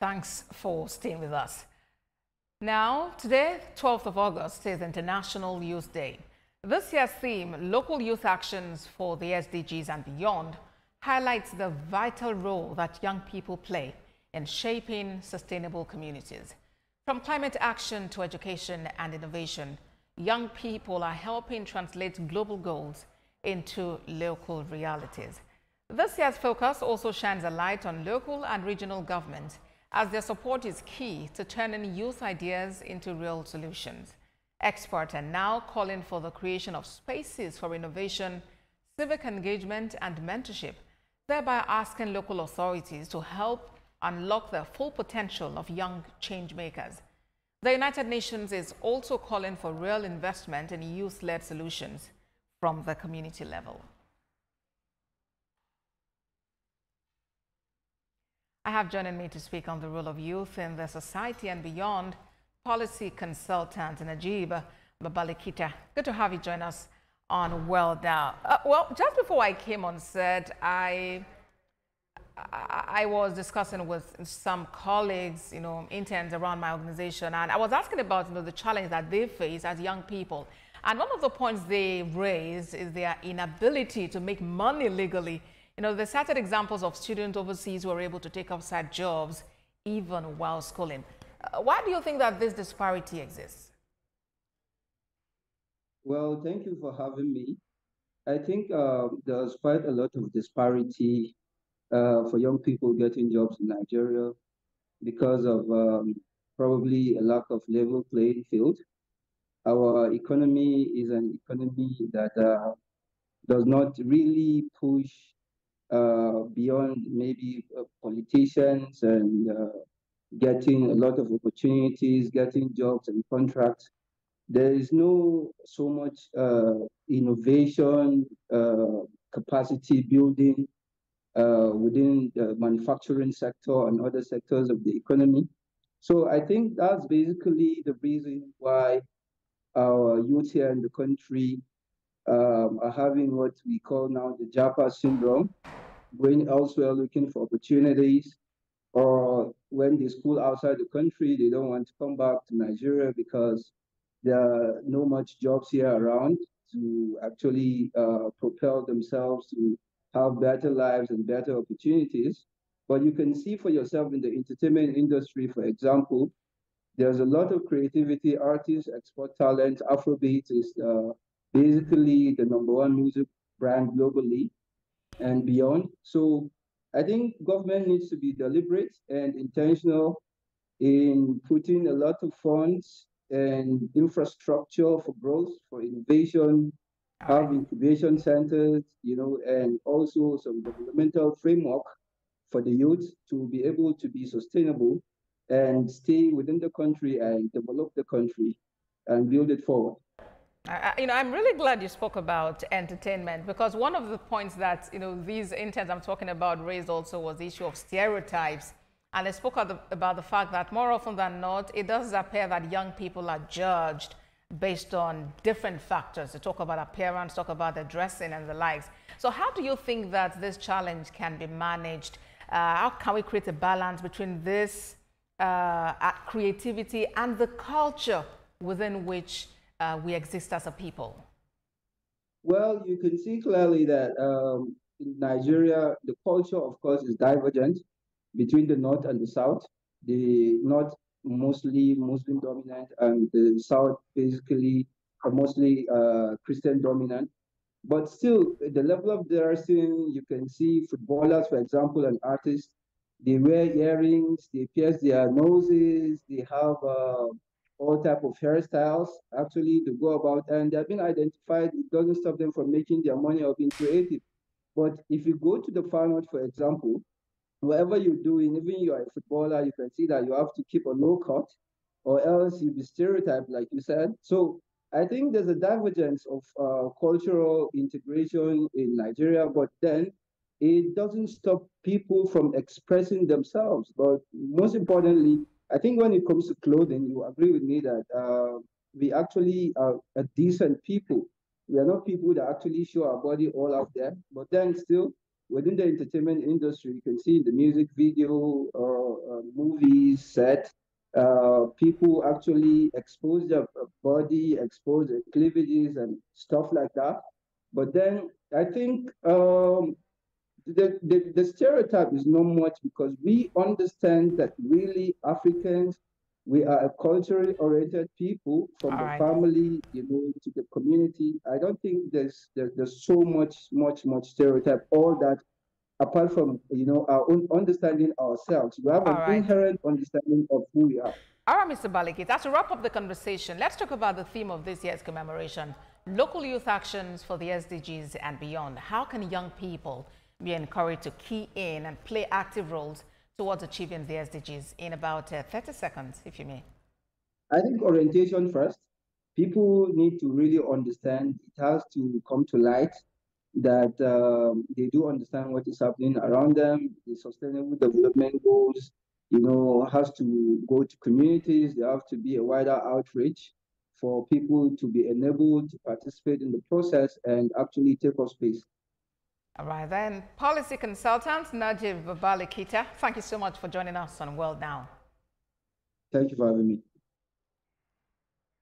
Thanks for staying with us. Now, today, 12th of August, is International Youth Day. This year's theme, Local Youth Actions for the SDGs and Beyond, highlights the vital role that young people play in shaping sustainable communities. From climate action to education and innovation, young people are helping translate global goals into local realities. This year's focus also shines a light on local and regional governments, as their support is key to turning youth ideas into real solutions. Experts are now calling for the creation of spaces for innovation, civic engagement, and mentorship, thereby asking local authorities to help unlock the full potential of young change makers. The United Nations is also calling for real investment in youth-led solutions from the community level. I have joining me to speak on the role of youth in the society and beyond, policy consultant Najeeb Babalikita. Good to have you join us on Well Now. Well, just before I came on set, I was discussing with some colleagues, interns around my organization, and I was asking about, the challenge that they face as young people. And one of the points they raised is their inability to make money legally. They cited examples of students overseas who are able to take outside jobs even while schooling. Why do you think that this disparity exists? Well, thank you for having me. I think there's quite a lot of disparity for young people getting jobs in Nigeria because of probably a lack of level playing field. Our economy is an economy that does not really push beyond maybe politicians and getting a lot of opportunities, getting jobs and contracts. There is no so much innovation, capacity building within the manufacturing sector and other sectors of the economy. So I think that's basically the reason why our youth here in the country are having what we call now the Japa syndrome, going elsewhere looking for opportunities, or when they school outside the country, they don't want to come back to Nigeria because there are no much jobs here around to actually propel themselves to have better lives and better opportunities. But you can see for yourself in the entertainment industry, for example, there's a lot of creativity, artists, export talent. Afrobeat is basically the #1 music brand globally and beyond. So I think government needs to be deliberate and intentional in putting a lot of funds and infrastructure for growth, for innovation, All have right. incubation centers, and also some developmental framework for the youth to be able to be sustainable and stay within the country and develop the country and build it forward. I'm really glad you spoke about entertainment, because one of the points that, these interns I'm talking about raised also was the issue of stereotypes. And they spoke about the fact that more often than not, it does appear that young people are judged based on different factors. They talk about appearance, talk about their dressing and the likes. So how do you think that this challenge can be managed? How can we create a balance between this creativity and the culture within which we exist as a people? Well, you can see clearly that in Nigeria, the culture, of course, is divergent between the north and the south. The north mostly Muslim dominant, and the south basically are mostly Christian dominant. But still, the level of dressing, you can see footballers, for example, and artists, they wear earrings, they pierce their noses, they have all type of hairstyles actually to go about, and they've been identified. It doesn't stop them from making their money or being creative. But if you go to the far north, for example, whatever you're doing, even you're a footballer, you can see that you have to keep a low cut or else you'll be stereotyped, like you said. So I think there's a divergence of cultural integration in Nigeria, but then it doesn't stop people from expressing themselves. But most importantly, I think when it comes to clothing, you agree with me that we actually are a decent people. We are not people that actually show our body all out there, but then still within the entertainment industry, you can see the music video or movies activities set. People actually expose their body, expose their cleavages and stuff like that. But then I think the stereotype is not much because we understand that really Africans, we are a culturally oriented people from All the right. family, to the community. I don't think there's so much stereotype. All that apart from our own understanding ourselves, we have All an right. inherent understanding of who we are. All right, Mr. Babalikita, to wrap up the conversation, let's talk about the theme of this year's commemoration, local youth actions for the SDGs and beyond. How can young people be encouraged to key in and play active roles towards achieving the SDGs in about 30 seconds, if you may? I think orientation first. People need to really understand. It has to come to light that they do understand what is happening around them. The sustainable development goals, has to go to communities. There have to be a wider outreach for people to be enabled to participate in the process and actually take up space. All right, then, policy consultant Najeeb Babalikita, thank you so much for joining us on World Now. Thank you for having me.